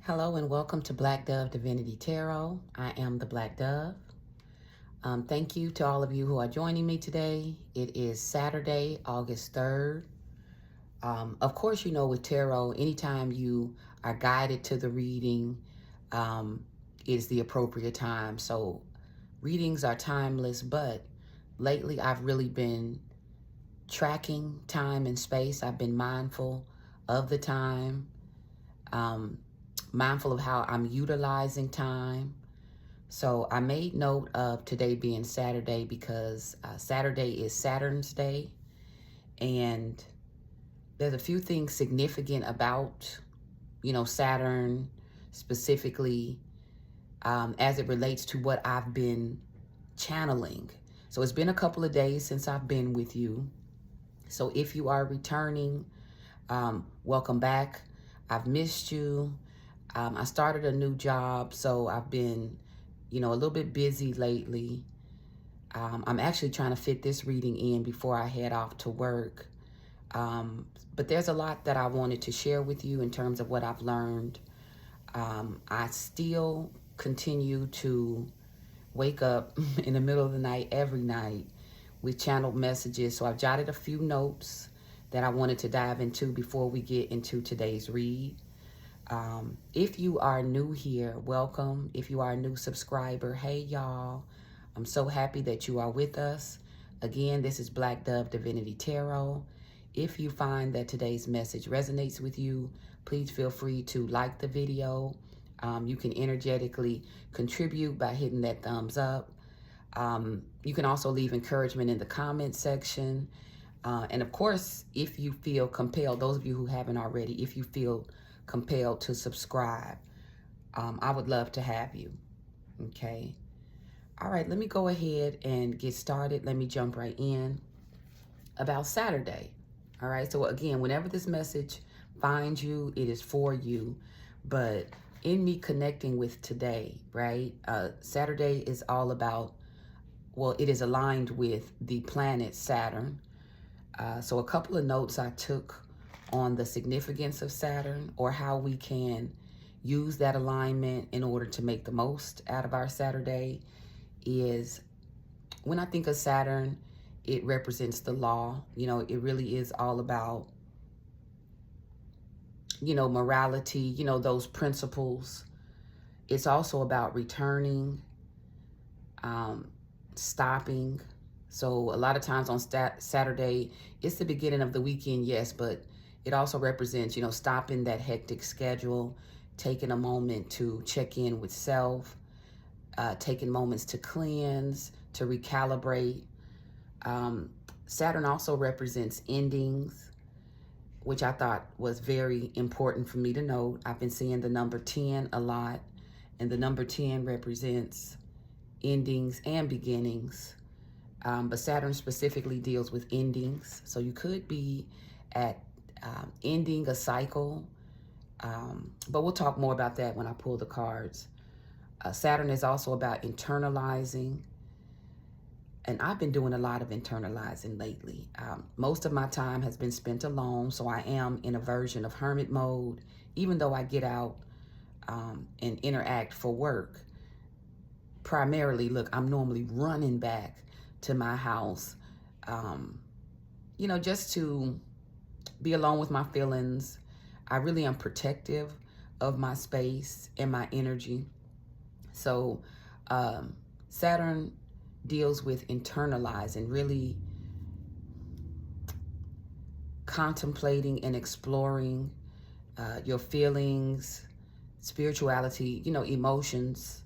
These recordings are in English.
Hello and welcome to Black Dove Divinity Tarot. I am the Black Dove. Thank you to all of you who are joining me today. It is Saturday, August 3rd. Of course, you know with tarot, anytime you are guided to the reading is the appropriate time. So readings are timeless, but lately I've really been tracking time and space. I've been mindful of the time. Mindful of how I'm utilizing time. So I made note of today being Saturday because Saturday is Saturn's Day. And there's a few things significant about, Saturn specifically as it relates to what I've been channeling. So it's been a couple of days since I've been with you. So if you are returning, welcome back. I've missed you. I started a new job, so I've been, a little bit busy lately. I'm actually trying to fit this reading in before I head off to work. But there's a lot that I wanted to share with you in terms of what I've learned. I still continue to wake up in the middle of the night every night with channeled messages. So I've jotted a few notes that I wanted to dive into before we get into today's read. If you are new here, welcome. If you are a new subscriber, hey y'all. I'm so happy that you are with us. Again, this is Black Dove Divinity Tarot. If you find that today's message resonates with you, please feel free to like the video. You can energetically contribute by hitting that thumbs up. You can also leave encouragement in the comment section. And of course, if you feel compelled, those of you who haven't already, if you feel compelled to subscribe, I would love to have you. Okay. All right, let me go ahead and get started. Let me jump right in about Saturday. All right, so again, whenever this message finds you, it is for you. But in me connecting with today, right, Saturday is all about, well, it is aligned with the planet Saturn. So a couple of notes I took on the significance of Saturn, or how we can use that alignment in order to make the most out of our Saturday, is when I think of Saturn, it represents the law. It really is all about, morality, those principles. It's also about returning, stopping. So a lot of times on Saturday, it's the beginning of the weekend, yes, but it also represents, stopping that hectic schedule, taking a moment to check in with self, taking moments to cleanse, to recalibrate. Saturn also represents endings, which I thought was very important for me to note. I've been seeing the number 10 a lot, and the number 10 represents endings and beginnings. But Saturn specifically deals with endings. So you could be at ending a cycle. But we'll talk more about that when I pull the cards. Saturn is also about internalizing. And I've been doing a lot of internalizing lately. Most of my time has been spent alone, so I am in a version of hermit mode, even though I get out and interact for work. Primarily, look, I'm normally running back to my house, just to be alone with my feelings. I really am protective of my space and my energy. So Saturn deals with internalizing, really contemplating and exploring your feelings, spirituality, emotions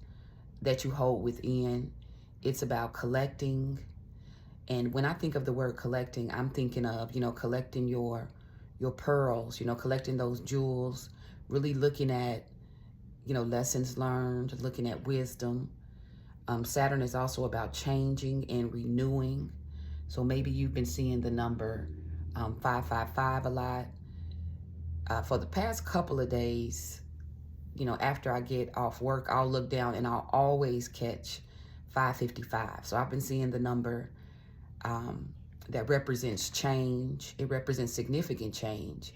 that you hold within. It's about collecting. And when I think of the word collecting, I'm thinking of, collecting your pearls, collecting those jewels, really looking at, lessons learned, looking at wisdom. Saturn is also about changing and renewing. So maybe you've been seeing the number 555 a lot. For the past couple of days, after I get off work, I'll look down and I'll always catch 555. So I've been seeing the number that represents change. It represents significant change.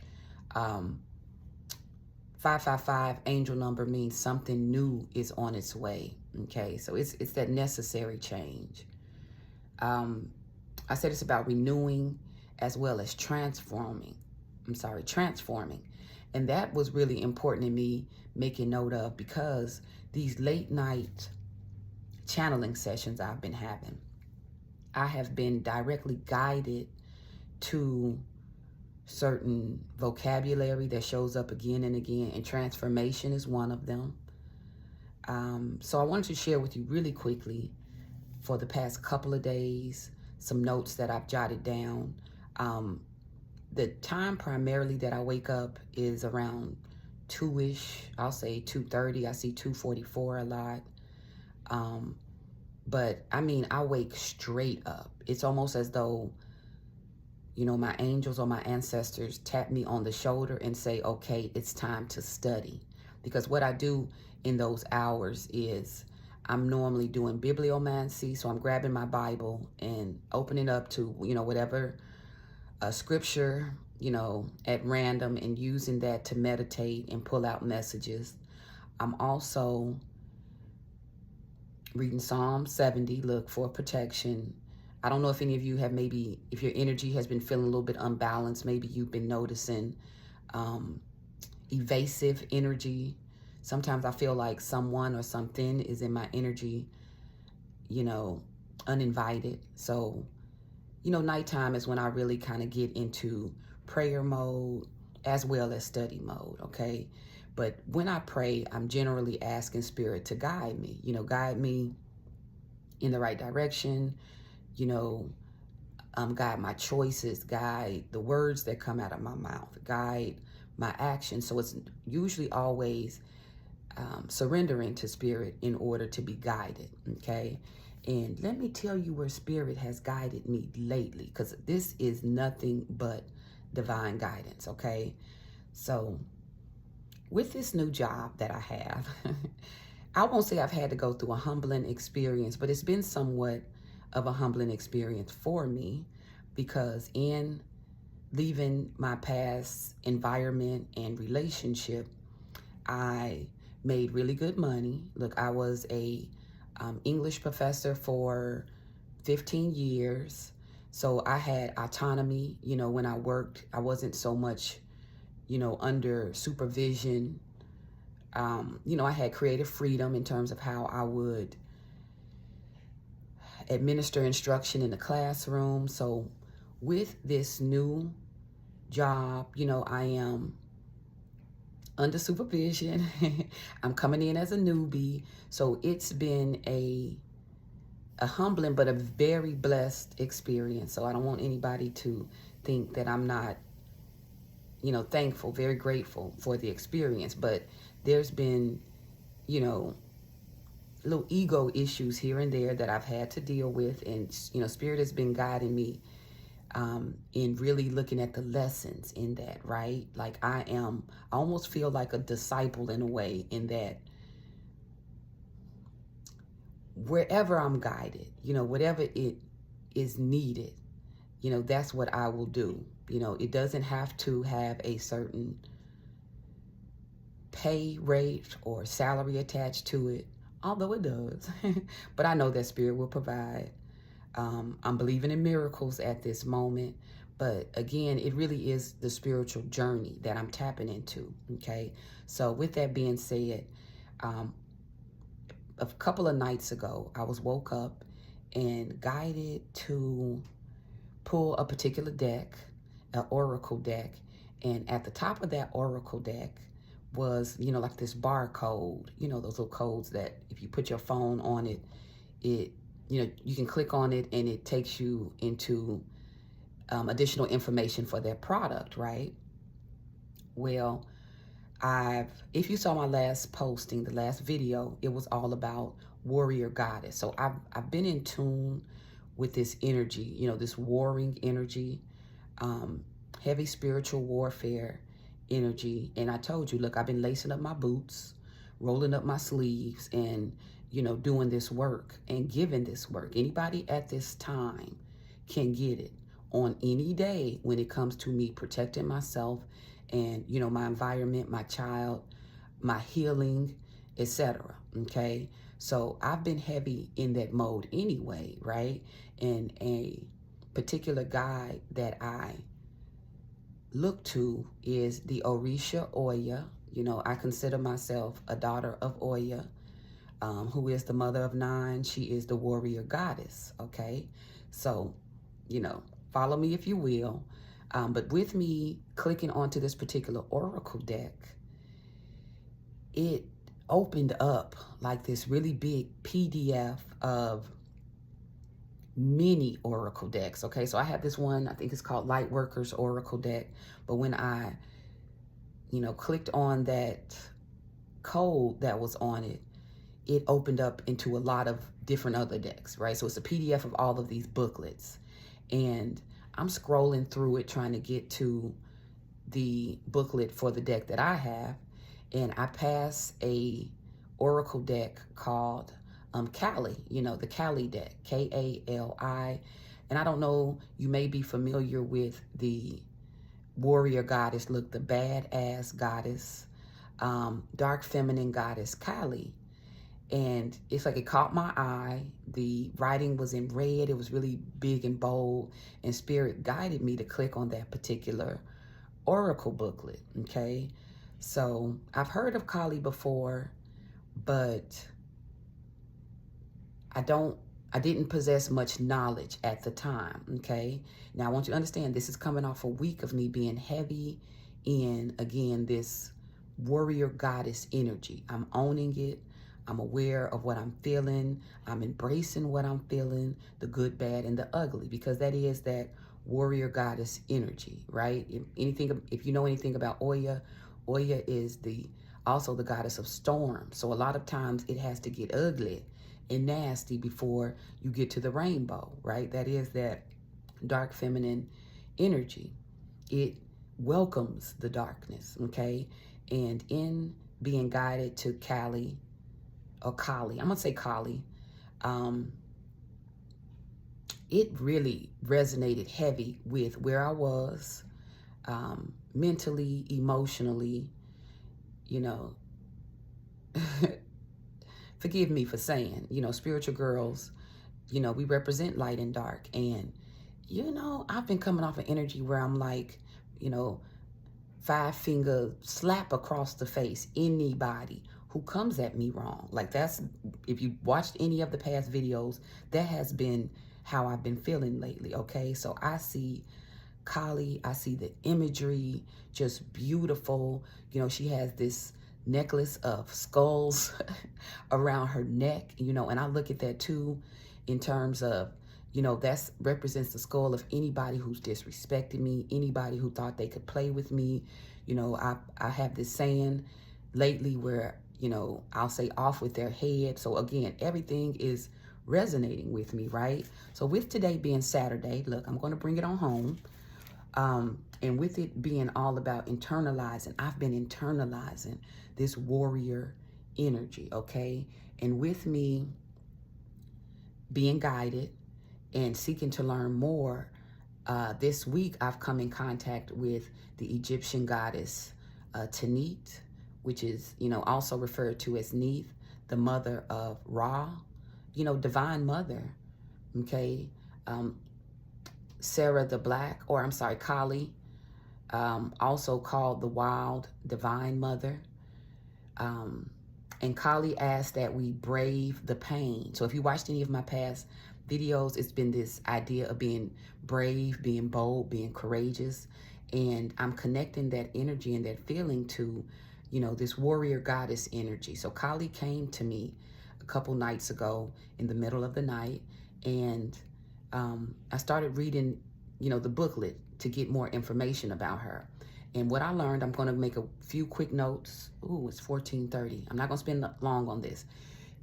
555 angel number means something new is on its way. Okay, so it's that necessary change. I said it's about renewing as well as transforming. Transforming. And that was really important to me making note of, because these late night channeling sessions I've been having, I have been directly guided to certain vocabulary that shows up again and again, and transformation is one of them. So I wanted to share with you really quickly, for the past couple of days, some notes that I've jotted down. The time primarily that I wake up is around 2-ish. I'll say 2:30. I see 2:44 a lot. But I mean, I wake straight up. It's almost as though, you know, my angels or my ancestors tap me on the shoulder and say, okay, it's time to study. Because what I do in those hours is I'm normally doing bibliomancy. So I'm grabbing my Bible and opening up to, you know, whatever scripture, you know, at random, and using that to meditate and pull out messages. I'm also reading Psalm 70, look for protection. I don't know if any of you have, maybe if your energy has been feeling a little bit unbalanced, maybe you've been noticing evasive energy. Sometimes I feel like someone or something is in my energy, you know, uninvited. So, you know, nighttime is when I really kind of get into prayer mode as well as study mode, okay? But when I pray, I'm generally asking Spirit to guide me, you know, guide me in the right direction, you know, guide my choices, guide the words that come out of my mouth, guide my actions. So it's usually always surrendering to Spirit in order to be guided, okay? And let me tell you where Spirit has guided me lately, because this is nothing but divine guidance, okay? So with this new job that I have, I won't say I've had to go through a humbling experience, but it's been somewhat of a humbling experience for me, because in leaving my past environment and relationship, I made really good money. Look, I was a English professor for 15 years. So I had autonomy, you know, when I worked. I wasn't so much, you know, under supervision. You know, I had creative freedom in terms of how I would administer instruction in the classroom. So with this new job, you know, I am under supervision. I'm coming in as a newbie. So it's been a humbling but a very blessed experience. So I don't want anybody to think that I'm not, you know, thankful, very grateful for the experience. But there's been, you know, little ego issues here and there that I've had to deal with. And, you know, Spirit has been guiding me in really looking at the lessons in that, right? Like I almost feel like a disciple in a way, in that wherever I'm guided, you know, whatever it is needed, you know, that's what I will do. You know, it doesn't have to have a certain pay rate or salary attached to it, although it does. But I know that Spirit will provide. I'm believing in miracles at this moment. But again, it really is the spiritual journey that I'm tapping into, okay? So with that being said, a couple of nights ago, I was woke up and guided to pull a particular deck, an oracle deck. And at the top of that oracle deck was, you know, like this barcode, you know, those little codes that if you put your phone on it, you know, you can click on it and it takes you into additional information for their product, right? Well, if you saw my last posting, the last video, it was all about warrior goddess. So I've been in tune with this energy, you know, this warring energy, heavy spiritual warfare energy. And I told you, look, I've been lacing up my boots, rolling up my sleeves, and, you know, doing this work and giving this work. Anybody at this time can get it on any day when it comes to me protecting myself and, you know, my environment, my child, my healing, etc. Okay. So I've been heavy in that mode anyway, right? And a particular guide that I look to is the Orisha Oya. You know, I consider myself a daughter of Oya, who is the mother of nine. She is the warrior goddess. Okay. So, you know, follow me if you will. But with me clicking onto this particular oracle deck, it opened up like this really big PDF of many oracle decks. Okay, so I have this one, I think it's called Lightworkers Oracle deck. But when I, you know, clicked on that code that was on it, it opened up into a lot of different other decks, right? So it's a PDF of all of these booklets. And I'm scrolling through it trying to get to the booklet for the deck that I have. And I pass a oracle deck called Kali, you know, the Kali deck, Kali. And I don't know, you may be familiar with the warrior goddess, look, the badass goddess, dark feminine goddess Kali. And it's like it caught my eye. The writing was in red. It was really big and bold. And Spirit guided me to click on that particular oracle booklet, okay? So I've heard of Kali before, but I didn't possess much knowledge at the time, okay? Now I want you to understand this is coming off a week of me being heavy in, again, this warrior goddess energy. I'm owning it. I'm aware of what I'm feeling. I'm embracing what I'm feeling, the good, bad, and the ugly, because that is that warrior goddess energy, right? If you know anything about Oya, Oya is also the goddess of storm. So a lot of times it has to get ugly and nasty before you get to the rainbow, right? That is that dark feminine energy. It welcomes the darkness, okay? And in being guided to Kali, or Kali, I'm gonna say Kali, it really resonated heavy with where I was, mentally, emotionally, you know. Forgive me for saying, you know, spiritual girls, you know, we represent light and dark. And, you know, I've been coming off an energy where I'm like, you know, 5-finger slap across the face, anybody who comes at me wrong. Like that's, if you watched any of the past videos, that has been how I've been feeling lately, okay? So I see Kali, I see the imagery, just beautiful. You know, she has this necklace of skulls around her neck, you know, and I look at that too in terms of, you know, that represents the skull of anybody who's disrespected me, anybody who thought they could play with me. You know, I have this saying lately where, you know, I'll say off with their head. So again, everything is resonating with me, right? So with today being Saturday, look, I'm going to bring it on home. And with it being all about internalizing, I've been internalizing this warrior energy, okay? And with me being guided and seeking to learn more, this week I've come in contact with the Egyptian goddess Tanit, which is, you know, also referred to as Neith, the mother of Ra, you know, divine mother, okay? Sarah the Black, or I'm sorry, Kali, also called the Wild Divine Mother. And Kali asked that we brave the pain. So if you watched any of my past videos, it's been this idea of being brave, being bold, being courageous. And I'm connecting that energy and that feeling to, you know, this warrior goddess energy. So Kali came to me a couple nights ago in the middle of the night, and I started reading, you know, the booklet to get more information about her. And what I learned, I'm going to make a few quick notes. Ooh, it's 14:30. I'm not going to spend long on this.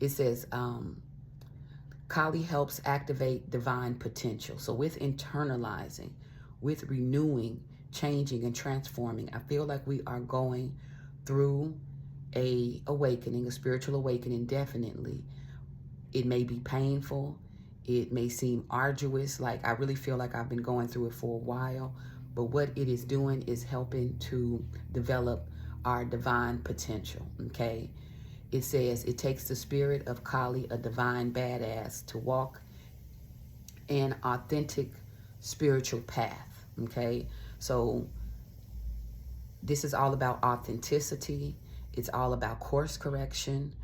It says, Kali helps activate divine potential. So with internalizing, with renewing, changing, and transforming, I feel like we are going through a awakening, a spiritual awakening, definitely. It may be painful. It may seem arduous. Like I really feel like I've been going through it for a while. but what it is doing is helping to develop our divine potential, okay? It says it takes the spirit of Kali, a divine badass, to walk an authentic spiritual path, okay? So this is all about authenticity. It's all about course correction,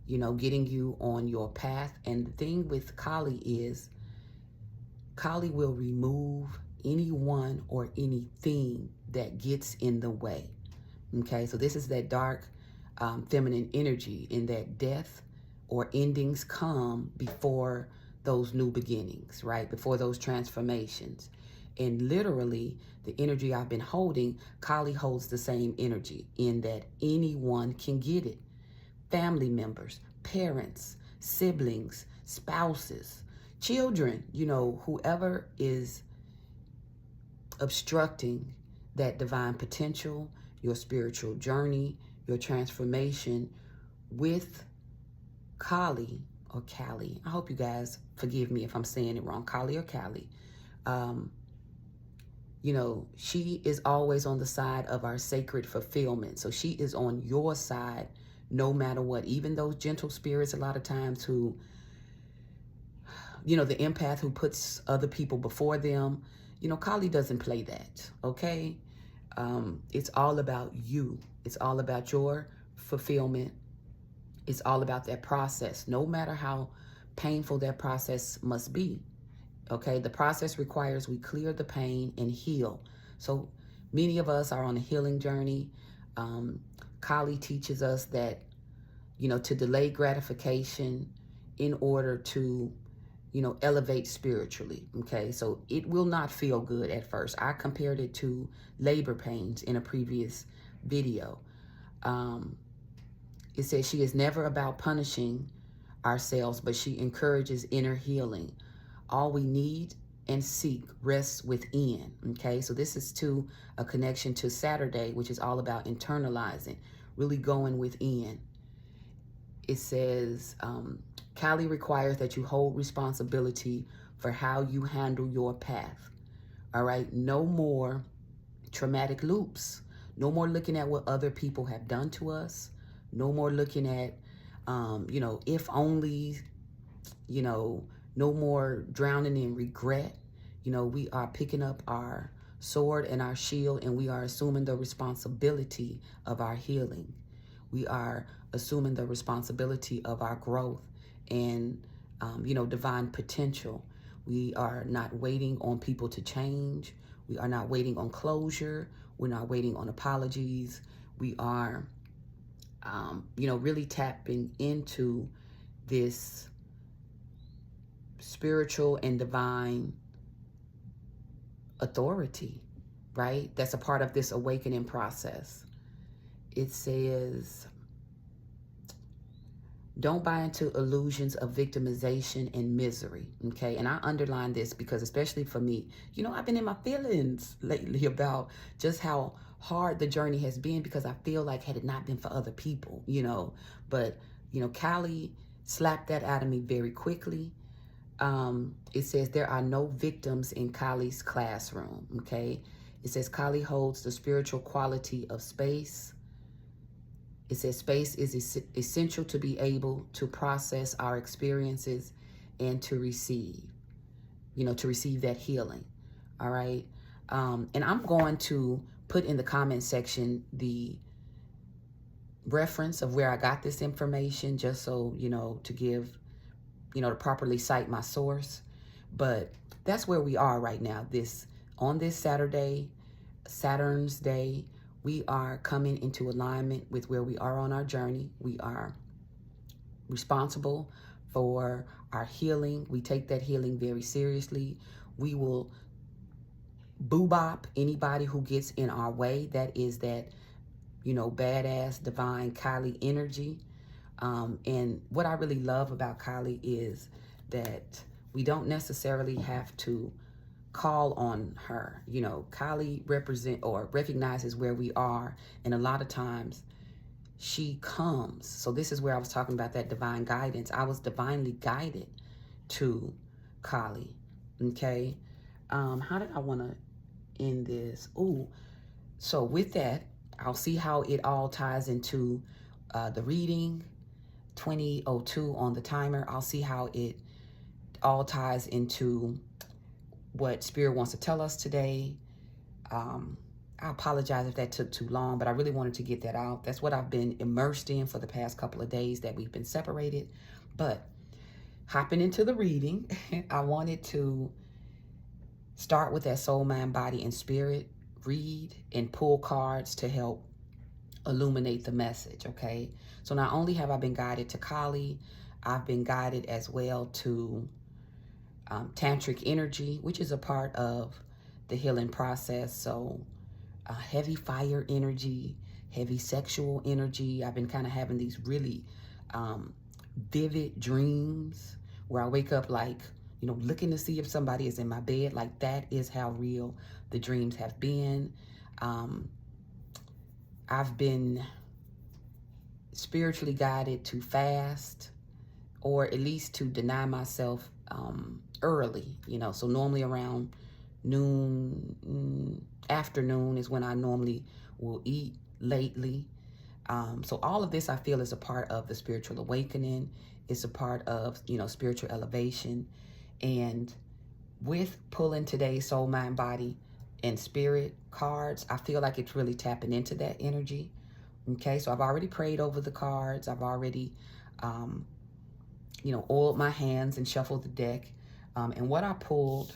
you know, getting you on your path. And the thing with Kali is Kali will remove anyone or anything that gets in the way. Okay, so this is that dark feminine energy in that death or endings come before those new beginnings, right? Before those transformations. And literally, the energy I've been holding, Kali holds the same energy in that anyone can get it. Family members, parents, siblings, spouses, children, you know, whoever is obstructing that divine potential, your spiritual journey, your transformation with Kali or Kali. I hope you guys forgive me if I'm saying it wrong, Kali or Kali. You know, she is always on the side of our sacred fulfillment. So she is on your side no matter what. Even those gentle spirits a lot of times who, you know, the empath who puts other people before them, you know, Kali doesn't play that, okay? It's all about you. It's all about your fulfillment. It's all about that process, no matter how painful that process must be. Okay, the process requires we clear the pain and heal. So many of us are on a healing journey. Kali teaches us that, you know, to delay gratification in order to, you know, elevate spiritually. Okay, so it will not feel good at first. I compared it to labor pains in a previous video. It says she is never about punishing ourselves, but she encourages inner healing. All we need and seek rests within. Okay, so this is to a connection to Saturday, which is all about internalizing, really going within. It says, Kali requires that you hold responsibility for how you handle your path. All right, no more traumatic loops. No more looking at what other people have done to us. No more looking at, you know, if only, you know, no more drowning in regret. You know, we are picking up our sword and our shield, and we are assuming the responsibility of our healing. We are assuming the responsibility of our growth and, you know, divine potential. We are not waiting on people to change. We are not waiting on closure. We're not waiting on apologies. We are, you know, really tapping into this spiritual and divine authority, right? That's a part of this awakening process. It says, don't buy into illusions of victimization and misery, okay? And I underline this because, especially for me, you know, I've been in my feelings lately about just how hard the journey has been, because I feel like had it not been for other people, you know, but, you know, Kali slapped that out of me very quickly. It says there are no victims in Kali's classroom, okay? It says Kali holds the spiritual quality of space. It says space is essential to be able to process our experiences and to receive, you know, to receive that healing, all right? And I'm going to put in the comment section the reference of where I got this information, just so, you know, to give, you know, to properly cite my source. But that's where we are right now. On this Saturday, Saturn's Day, we are coming into alignment with where we are on our journey. We are responsible for our healing. We take that healing very seriously. We will boo-bop anybody who gets in our way. That is that, you know, badass, divine Kali energy. And what I really love about Kali is that we don't necessarily have to call on her. You know, Kali recognizes where we are, and a lot of times she comes. So this is where I was talking about that divine guidance. I was divinely guided to Kali. Okay. How did I want to in this. Ooh, so with that, I'll see how it all ties into the reading, 20:02 on the timer. I'll see how it all ties into what Spirit wants to tell us today. I apologize if that took too long, but I really wanted to get that out. That's what I've been immersed in for the past couple of days that we've been separated. But hopping into the reading, I wanted to start with that soul, mind, body, and spirit. Read and pull cards to help illuminate the message, okay? So not only have I been guided to Kali, I've been guided as well to tantric energy, which is a part of the healing process. So heavy fire energy, heavy sexual energy. I've been kind of having these really vivid dreams where I wake up like, looking to see if somebody is in my bed. Like, that is how real the dreams have been. I've been spiritually guided to fast, or at least to deny myself early, so normally around noon, afternoon is when I normally will eat lately. So all of this I feel is a part of the spiritual awakening. It's a part of, spiritual elevation. And with pulling today's soul, mind, body, and spirit cards, I feel like it's really tapping into that energy. Okay, so I've already prayed over the cards. I've already, oiled my hands and shuffled the deck. And what I pulled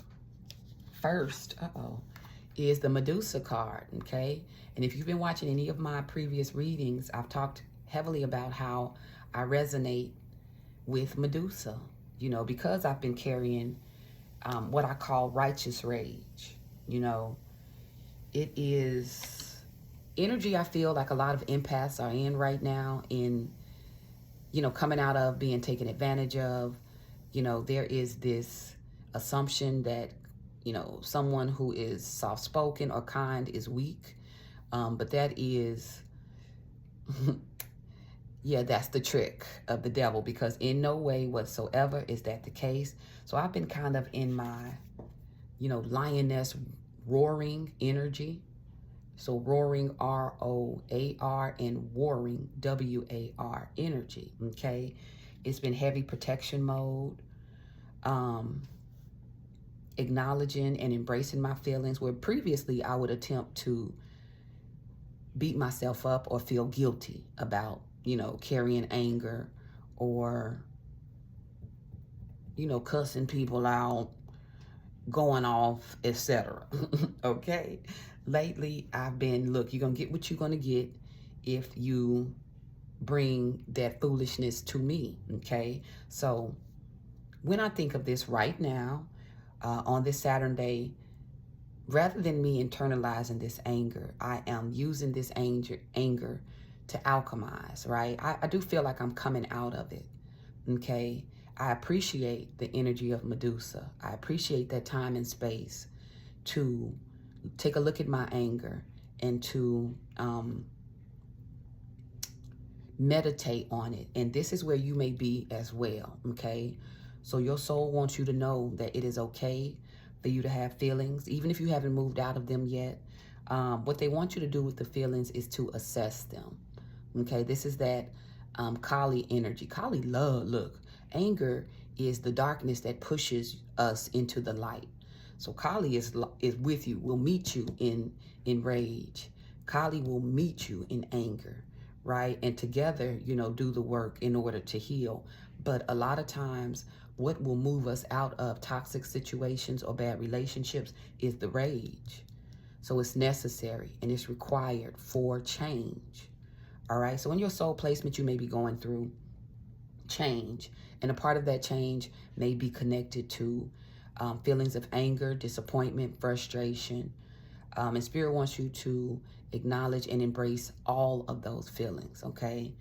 first, is the Medusa card, okay? And if you've been watching any of my previous readings, I've talked heavily about how I resonate with Medusa, because I've been carrying what I call righteous rage. It is energy I feel like a lot of empaths are in right now, in, coming out of being taken advantage of. There is this assumption that, someone who is soft-spoken or kind is weak. But that is, yeah, that's the trick of the devil, because in no way whatsoever is that the case. So I've been kind of in my, lioness roaring energy. So roaring, R-O-A-R, and warring, W-A-R, energy, okay? It's been heavy protection mode. Acknowledging and embracing my feelings, where previously I would attempt to beat myself up or feel guilty about, carrying anger or, cussing people out, going off, etc. Okay? Lately, I've been, look, you're going to get what you're going to get if you bring that foolishness to me, okay? So when I think of this right now, on this Saturn day, rather than me internalizing this anger, I am using this anger to alchemize, right? I do feel like I'm coming out of it, okay? I appreciate the energy of Medusa. I appreciate that time and space to take a look at my anger and to meditate on it. And this is where you may be as well, okay? So your soul wants you to know that it is okay for you to have feelings, even if you haven't moved out of them yet. What they want you to do with the feelings is to assess them, okay? This is that Kali energy. Kali love, look, anger is the darkness that pushes us into the light. So Kali is with you, will meet you in rage. Kali will meet you in anger, right? And together, do the work in order to heal. But a lot of times, what will move us out of toxic situations or bad relationships is the rage. So it's necessary and it's required for change. All right. So in your soul placement, you may be going through change. And a part of that change may be connected to feelings of anger, disappointment, frustration. And Spirit wants you to acknowledge and embrace all of those feelings, okay?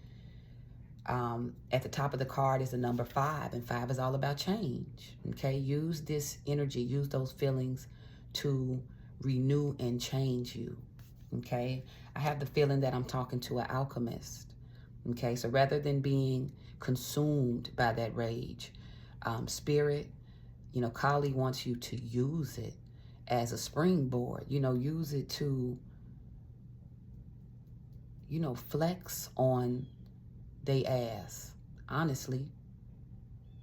At the top of the card is the number 5, and 5 is all about change, okay? Use this energy, use those feelings to renew and change you, okay? I have the feeling that I'm talking to an alchemist, okay? So rather than being consumed by that rage, Spirit, Kali wants you to use it as a springboard. Use it to, flex on they ass, honestly.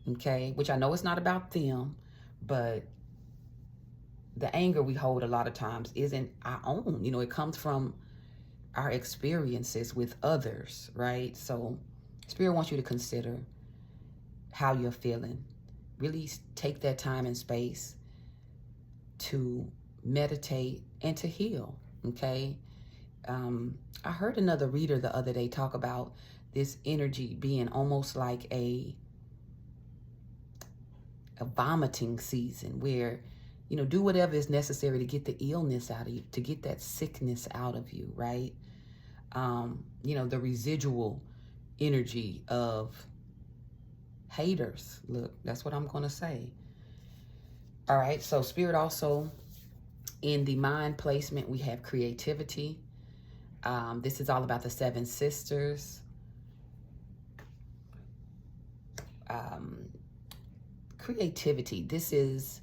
Okay, which I know it's not about them, but the anger we hold a lot of times isn't our own. It comes from our experiences with others, right? So Spirit wants you to consider how you're feeling. Really take that time and space to meditate and to heal, okay? I heard another reader the other day talk about this energy being almost like a vomiting season where, do whatever is necessary to get the illness out of you, to get that sickness out of you, right? The residual energy of haters. Look, that's what I'm going to say. All right, so Spirit also, in the mind placement, we have creativity. This is all about the seven sisters. Creativity. This is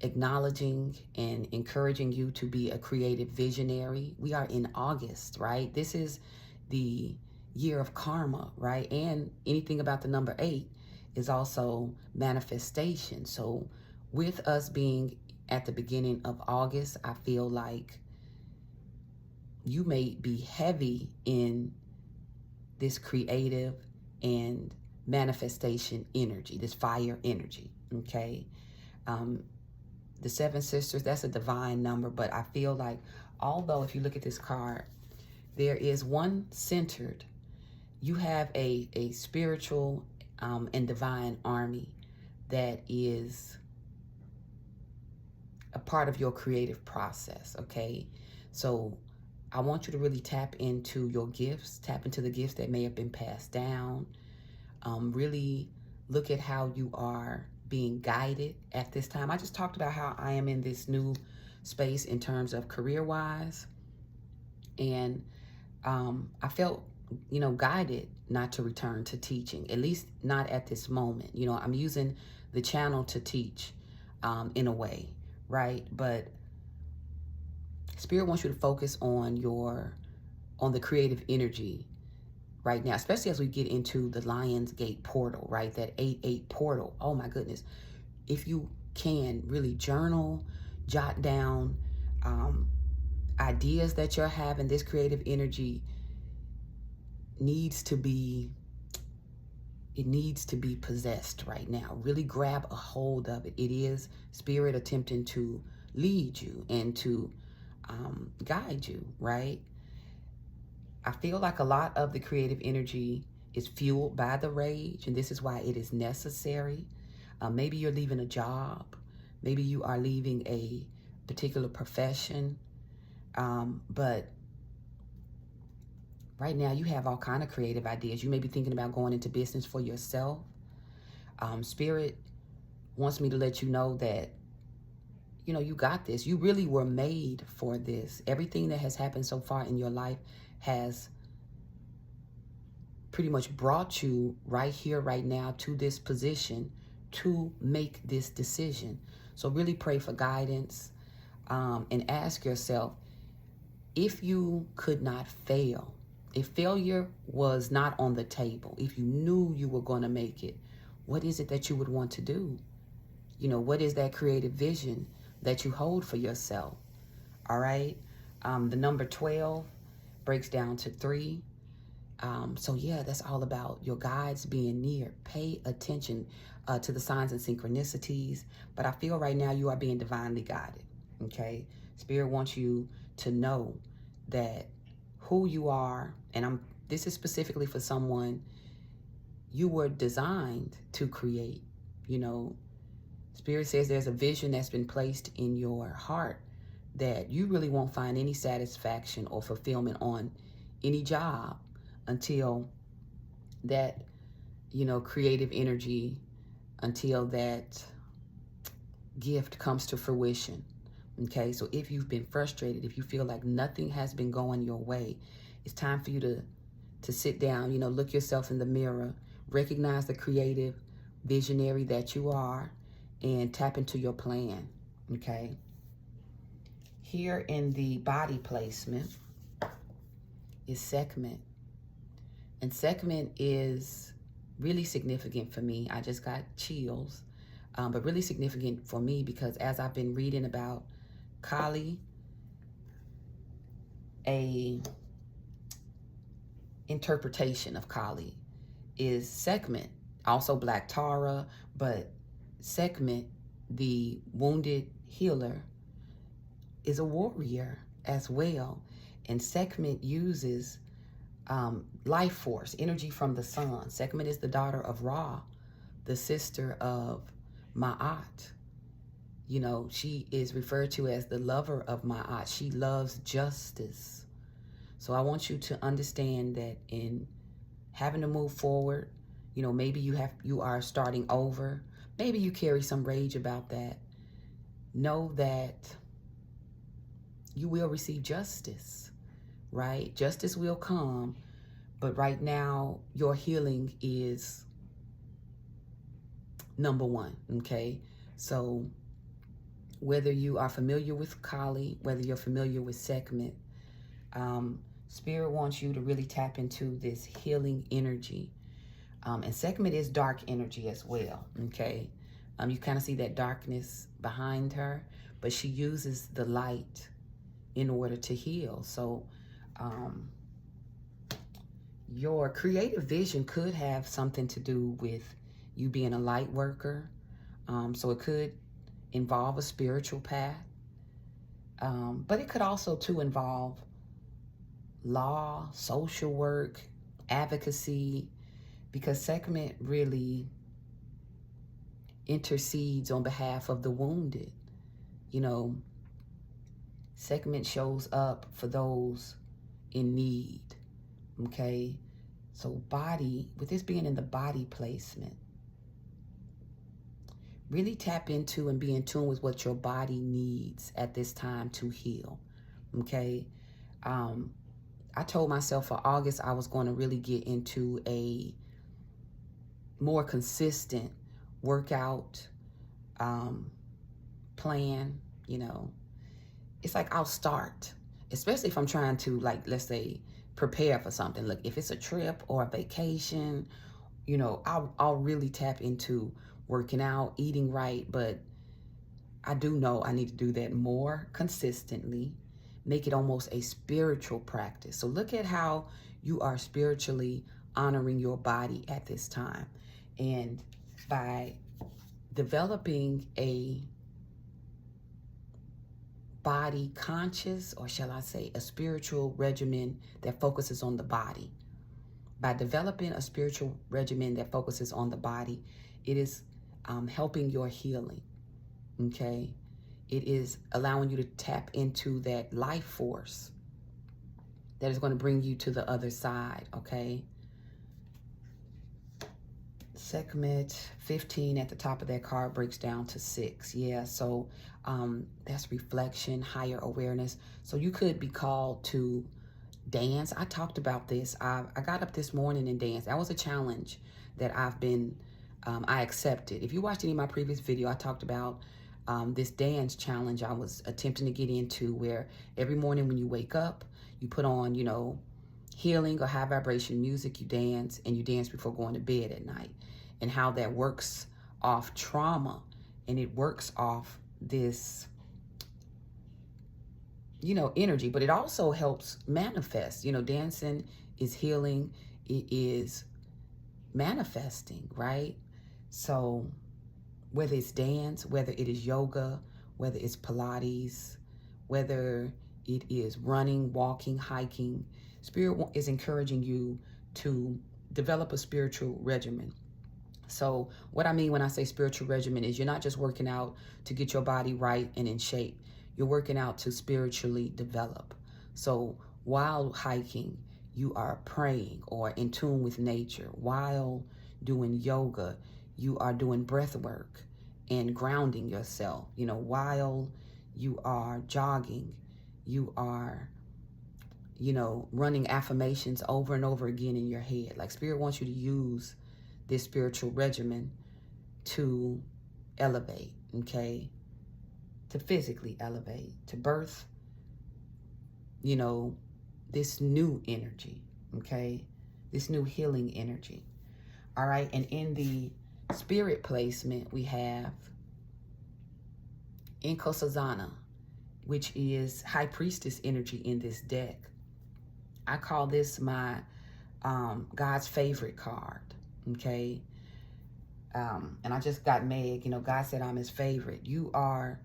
acknowledging and encouraging you to be a creative visionary. We are in August, right? This is the year of karma, right? And anything about the number 8 is also manifestation. So with us being at the beginning of August, I feel like you may be heavy in this creative and manifestation energy, this fire energy, okay? The seven sisters, that's a divine number, but I feel like, although if you look at this card, there is one centered, you have a spiritual and divine army that is a part of your creative process, okay? So I want you to really tap into your gifts, tap into the gifts that may have been passed down. Really look at how you are being guided at this time. I just talked about how I am in this new space in terms of career-wise. And I felt, guided not to return to teaching, at least not at this moment. I'm using the channel to teach in a way, right? But Spirit wants you to focus on the creative energy right now, especially as we get into the Lion's Gate portal, right? That 8-8 portal. Oh my goodness. If you can really journal, jot down ideas that you're having, this creative energy needs to be possessed right now. Really grab a hold of it. It is Spirit attempting to lead you and to guide you, right? I feel like a lot of the creative energy is fueled by the rage, and this is why it is necessary. Maybe you're leaving a job. Maybe you are leaving a particular profession. But right now you have all kind of creative ideas. You may be thinking about going into business for yourself. Spirit wants me to let you know that, you got this. You really were made for this. Everything that has happened so far in your life has pretty much brought you right here, right now, to this position to make this decision. So really pray for guidance and ask yourself, if you could not fail, if failure was not on the table, if you knew you were going to make it, what is it that you would want to do? What is that creative vision that you hold for yourself? All right. The number 12 breaks down to 3. So yeah, that's all about your guides being near. Pay attention to the signs and synchronicities. But I feel right now you are being divinely guided. Okay. Spirit wants you to know that who you are, and this is specifically for someone you were designed to create. Spirit says there's a vision that's been placed in your heart that you really won't find any satisfaction or fulfillment on any job until that, creative energy, until that gift comes to fruition. Okay, so if you've been frustrated, if you feel like nothing has been going your way, it's time for you to sit down, look yourself in the mirror, recognize the creative visionary that you are, and tap into your plan. Okay. Here in the body placement is Sekhmet. And Sekhmet is really significant for me. I just got chills. But really significant for me because as I've been reading about Kali, a interpretation of Kali is Sekhmet, also Black Tara, but Sekhmet, the wounded healer, is a warrior as well. And Sekhmet uses life force, energy from the sun. Sekhmet is the daughter of Ra, the sister of Ma'at. You know, she is referred to as the lover of Ma'at. She loves justice. So I want you to understand that in having to move forward, you know, maybe you are starting over. Maybe you carry some rage about that. Know that you will receive justice, right? Justice will come, but right now your healing is number one, okay? So whether you are familiar with Kali, whether you're familiar with Sekhmet, Spirit wants you to really tap into this healing energy. And Sekhmet is dark energy as well, okay? You kind of see that darkness behind her, but she uses the light in order to heal. So your creative vision could have something to do with you being a light worker. So it could involve a spiritual path. But it could also too involve law, social work, advocacy, because Sekhmet really intercedes on behalf of the wounded. You know, Sekhmet shows up for those in need, okay? So body, with this being in the body placement, really tap into and be in tune with what your body needs at this time to heal, okay? I told myself for August I was going to really get into a more consistent workout plan. You know, it's like I'll start, especially if I'm trying to, like, let's say, prepare for something. Look, if it's a trip or a vacation, you know, I'll really tap into working out, eating right. But I do know I need to do that more consistently, make it almost a spiritual practice. So look at how you are spiritually honoring your body at this time. And by developing a body conscious, or shall I say a spiritual regimen that focuses on the body, by developing a spiritual regimen that focuses on the body, it is helping your healing, okay? It is allowing you to tap into that life force that is going to bring you to the other side, okay? Sekhmet 15 at the top of that card breaks down to 6. Yeah, so that's reflection, higher awareness. So you could be called to dance. I talked about this. I got up this morning and danced. That was a challenge that I accepted. If you watched any of my previous video, I talked about this dance challenge I was attempting to get into, where every morning when you wake up, you put on, you know, healing or high vibration music, you dance, and you dance before going to bed at night. And how that works off trauma, and it works off this, you know, energy, but it also helps manifest. You know, dancing is healing, it is manifesting, right? So whether it's dance, whether it is yoga, whether it's Pilates, whether it is running, walking, hiking, Spirit is encouraging you to develop a spiritual regimen. So what I mean when I say spiritual regimen is you're not just working out to get your body right and in shape. You're working out to spiritually develop. So while hiking, you are praying or in tune with nature. While doing yoga, you are doing breath work and grounding yourself. You know, while you are jogging, you are, you know, running affirmations over and over again in your head. Like, Spirit wants you to use this spiritual regimen to elevate, okay? To physically elevate, to birth you know, this new energy, okay? This new healing energy. All right, and in the spirit placement, we have Inkosazana, which is High Priestess energy in this deck. I call this my God's favorite card, okay? And I just got Meg, you know, God said I'm his favorite. You are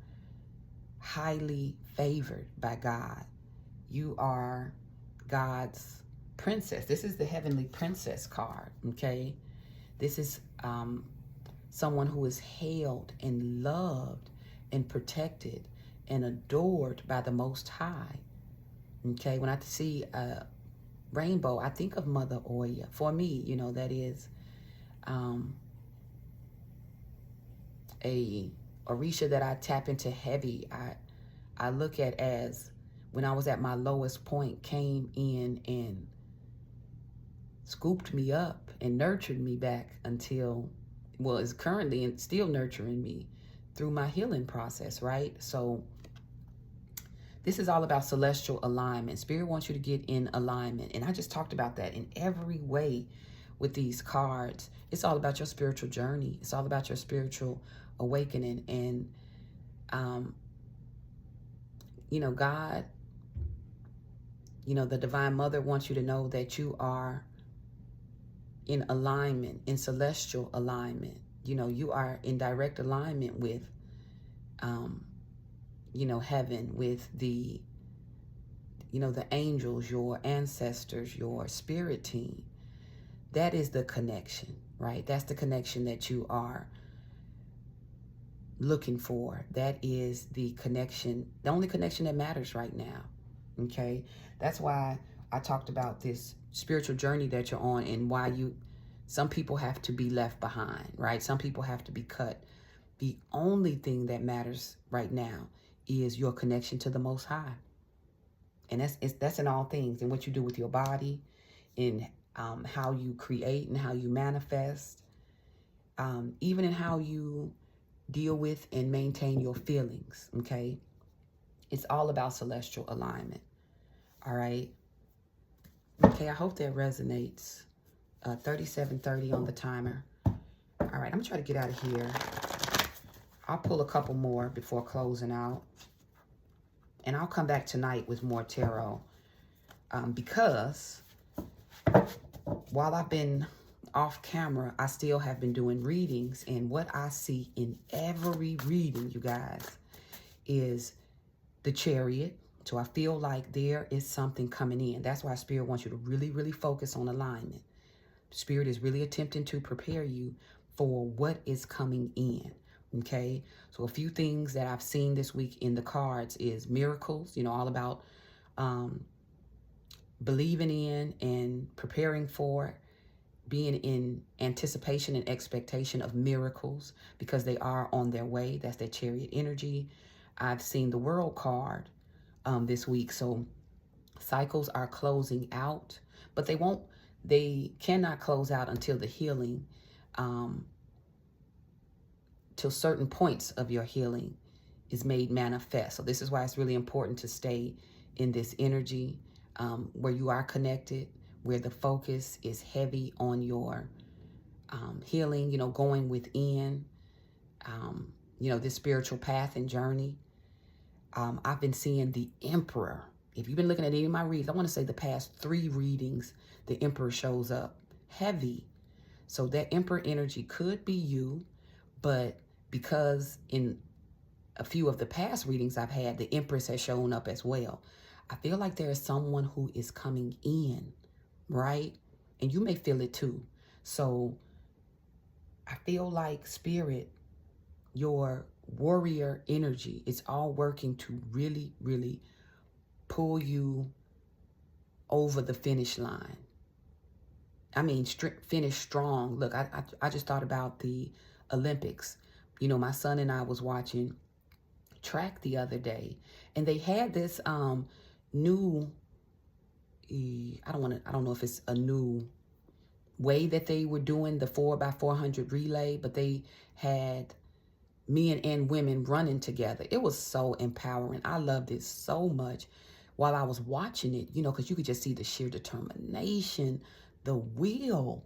highly favored by God. You are God's princess. This is the Heavenly Princess card, okay? This is someone who is held and loved and protected and adored by the Most High, okay? When I see a rainbow, I think of Mother Oya. For me, you know, that is a Orisha that I tap into heavy. I look at as when I was at my lowest point, came in and scooped me up and nurtured me back until, well, is currently and still nurturing me through my healing process, right? So this is all about celestial alignment. Spirit wants you to get in alignment. And I just talked about that in every way with these cards. It's all about your spiritual journey. It's all about your spiritual awakening. And, you know, God, you know, the Divine Mother wants you to know that you are in alignment, in celestial alignment. You know, you are in direct alignment with, you know, heaven, with the, you know, the angels, your ancestors, your spirit team. That is the connection, right? That's the connection that you are looking for. That is the connection, the only connection that matters right now, okay? That's why I talked about this spiritual journey that you're on and why some people have to be left behind, right? Some people have to be cut. The only thing that matters right now is your connection to the Most High. And that's in all things, in what you do with your body, in how you create and how you manifest, even in how you deal with and maintain your feelings, okay? It's all about celestial alignment, all right? Okay, I hope that resonates. 37:30 on the timer. All right, I'm gonna try to get out of here. I'll pull a couple more before closing out. And I'll come back tonight with more tarot. Because while I've been off camera, I still have been doing readings. And what I see in every reading, you guys, is the Chariot. So I feel like there is something coming in. That's why Spirit wants you to really, really focus on alignment. Spirit is really attempting to prepare you for what is coming in, okay? So a few things that I've seen this week in the cards is miracles, you know, all about believing in and preparing for, being in anticipation and expectation of miracles because they are on their way. That's their Chariot energy. I've seen the World card this week. So cycles are closing out, but they cannot close out until the healing, till certain points of your healing is made manifest. So this is why it's really important to stay in this energy where you are connected, where the focus is heavy on your healing, you know, going within, you know, this spiritual path and journey. I've been seeing the Emperor. If you've been looking at any of my reads, I want to say the past 3 readings, the Emperor shows up heavy. So that Emperor energy could be you, but because in a few of the past readings I've had, the Empress has shown up as well. I feel like there is someone who is coming in, right? And you may feel it too. So I feel like Spirit, your warrior energy, is all working to really, really pull you over the finish line. I mean, finish strong. Look, I just thought about the Olympics. You know, my son and I was watching track the other day, and they had this new, I don't know if it's a new way that they were doing the 4x400 relay, but they had men and women running together. It was so empowering. I loved it so much. while I was watching it, because you could just see the sheer determination, the will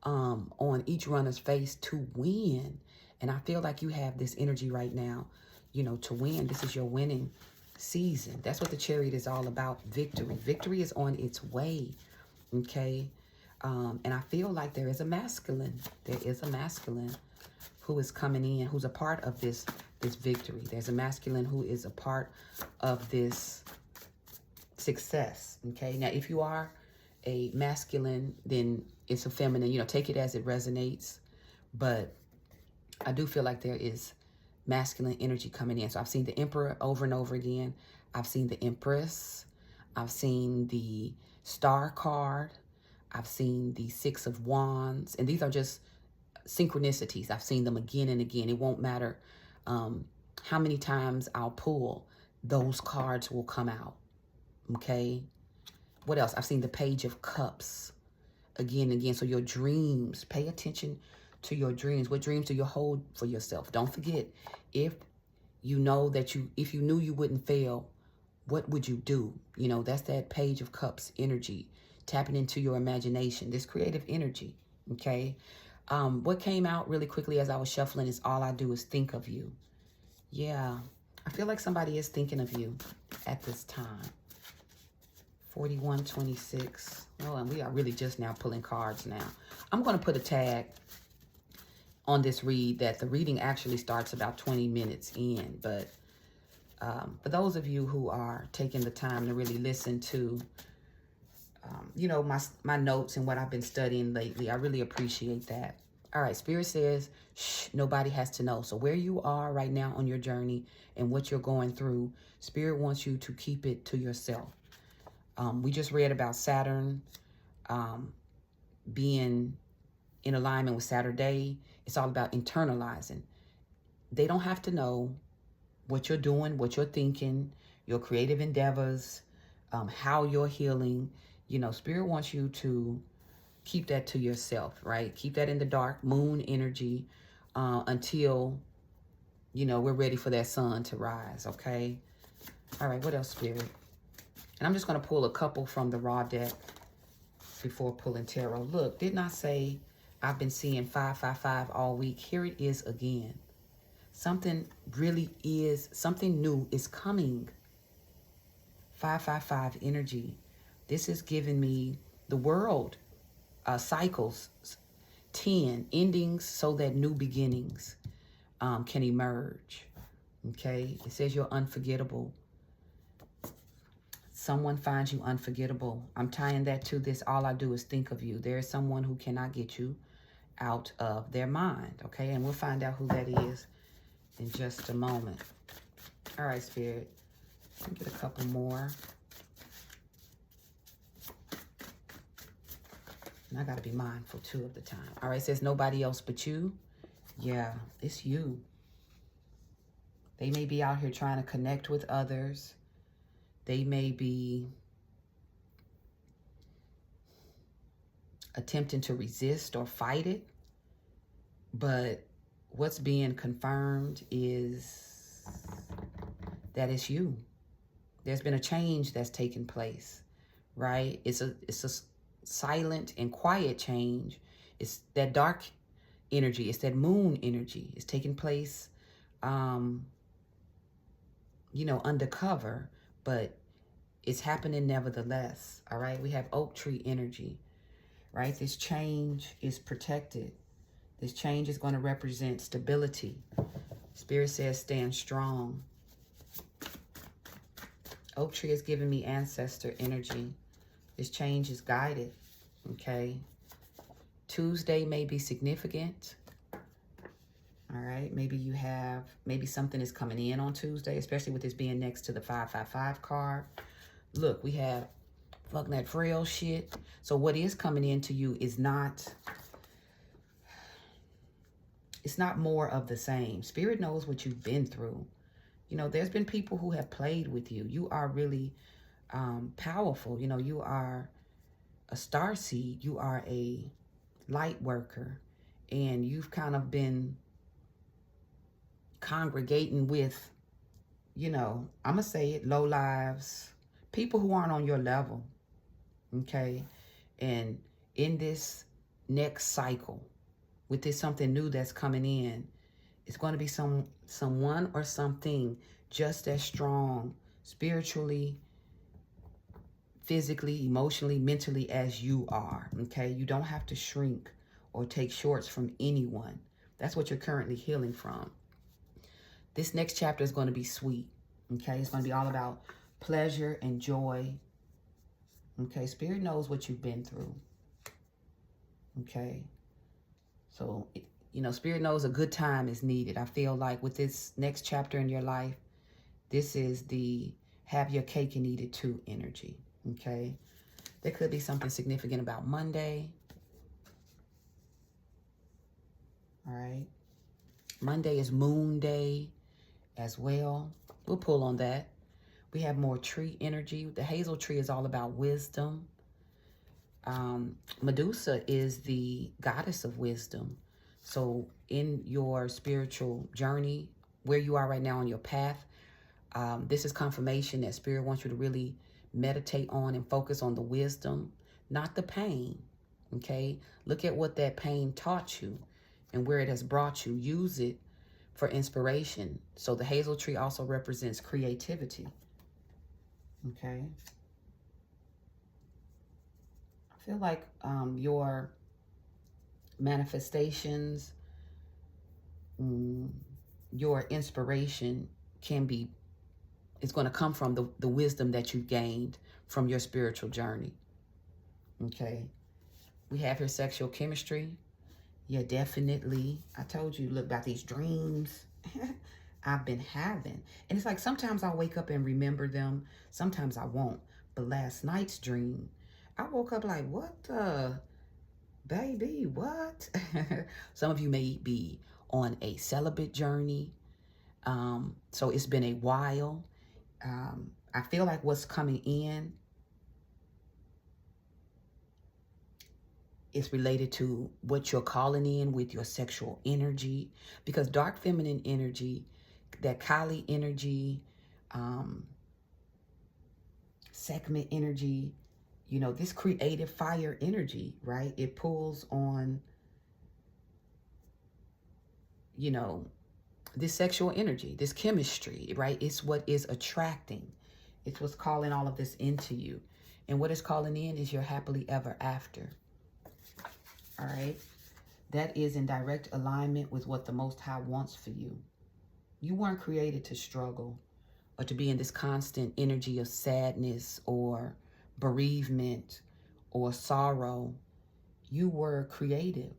on each runner's face to win. And I feel like you have this energy right now, to win. This is your winning season. That's what the chariot is all about, victory. Victory is on its way, okay? And I feel like there is a masculine. There is a masculine who is coming in, who's a part of this victory. There's a masculine who is a part of this success, okay? Now, if you are a masculine, then it's a feminine. Take it as it resonates. But I do feel like there is masculine energy coming in. So I've seen the Emperor over and over again. I've seen the Empress. I've seen the Star card. I've seen the Six of Wands. And these are just synchronicities. I've seen them again and again. It won't matter how many times I'll pull, those cards will come out. Okay? What else? I've seen the Page of Cups again and again. So your dreams, pay attention to your dreams. What dreams do you hold for yourself? Don't forget, if you know that if you knew you wouldn't fail, what would you do? That's that Page of Cups energy, tapping into your imagination, this creative energy, okay? What came out really quickly as I was shuffling is all I do is think of you. Yeah, I feel like somebody is thinking of you at this time. 4126. Oh, and we are really just now pulling cards now. I'm going to put a tag on this read that the reading actually starts about 20 minutes in. But for those of you who are taking the time to really listen to, my notes and what I've been studying lately, I really appreciate that. All right, Spirit says, shh, nobody has to know. So where you are right now on your journey and what you're going through, Spirit wants you to keep it to yourself. We just read about Saturn being in alignment with Saturday. It's all about internalizing. They don't have to know what you're doing, what you're thinking, your creative endeavors, how you're healing. Spirit wants you to keep that to yourself, right? Keep that in the dark, moon energy, until, we're ready for that sun to rise, okay? All right, what else, Spirit? And I'm just going to pull a couple from the raw deck before pulling tarot. Look, didn't I say I've been seeing 555 all week? Here it is again. Something new is coming. 555 energy. This is giving me the world cycles, 10 endings so that new beginnings can emerge. Okay, it says you're unforgettable. Someone finds you unforgettable. I'm tying that to this. All I do is think of you. There is someone who cannot get you out of their mind. Okay, and we'll find out who that is in just a moment. All right, Spirit. Let me get a couple more. And I got to be mindful, too, of the time. All right, it says nobody else but you. Yeah, it's you. They may be out here trying to connect with others. They may be attempting to resist or fight it. But what's being confirmed is that it's you. There's been a change that's taken place, right? It's a silent and quiet change. It's that dark energy. It's that moon energy. It's taking place, undercover, but it's happening nevertheless. All right. We have oak tree energy, right? This change is protected. This change is going to represent stability. Spirit says stand strong. Oak tree is giving me ancestor energy. This change is guided, okay? Tuesday may be significant. All right, maybe something is coming in on Tuesday, especially with this being next to the 555 card. Look, we have fucking that frail shit. So what is coming into you is it's not more of the same. Spirit knows what you've been through. There's been people who have played with you. You are really powerful. You are a starseed. You are a light worker. And you've kind of been congregating with, I'm going to say it, low lives, people who aren't on your level, okay? And in this next cycle, with this something new that's coming in, it's going to be someone or something just as strong spiritually, physically, emotionally, mentally as you are, okay? You don't have to shrink or take shorts from anyone. That's what you're currently healing from. This next chapter is going to be sweet, okay? It's going to be all about pleasure and joy, okay? Spirit knows what you've been through, okay? So, you know, Spirit knows a good time is needed. I feel like with this next chapter in your life, this is the have your cake and eat it too energy, okay? There could be something significant about Monday. All right. Monday is Moon Day as well. We'll pull on that. We have more tree energy. The hazel tree is all about wisdom. Medusa is the goddess of wisdom. So in your spiritual journey, where you are right now on your path, this is confirmation that Spirit wants you to really meditate on and focus on the wisdom, not the pain, okay? Look at what that pain taught you and where it has brought you. Use it for inspiration. So the hazel tree also represents creativity, okay? I feel like your manifestations, your inspiration it's going to come from the wisdom that you gained from your spiritual journey. Okay. We have here sexual chemistry. Yeah, definitely. I told you, look, about these dreams I've been having. And it's like sometimes I'll wake up and remember them. Sometimes I won't. But last night's dream, I woke up like, what the? Baby, what? Some of you may be on a celibate journey. So it's been a while. I feel like what's coming in is related to what you're calling in with your sexual energy, because dark feminine energy, that Kali energy, segment energy, you know, this creative fire energy, right? It pulls on, you know, this sexual energy, this chemistry, right? It's what is attracting. It's what's calling all of this into you. And what it's calling in is your happily ever after. All right? That is in direct alignment with what the Most High wants for you. You weren't created to struggle or to be in this constant energy of sadness or bereavement or sorrow. You were created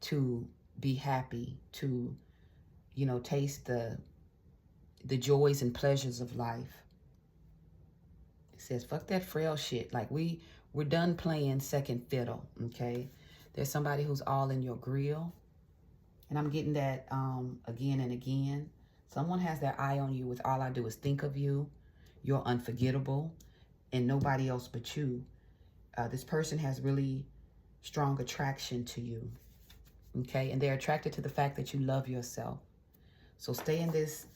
to be happy, to, you know, taste the joys and pleasures of life. It says, fuck that frail shit. Like we're done playing second fiddle, okay? There's somebody who's all in your grill. And I'm getting that again and again. Someone has their eye on you with all I do is think of you. You're unforgettable and nobody else but you. This person has really strong attraction to you, okay? And they're attracted to the fact that you love yourself. So stay in this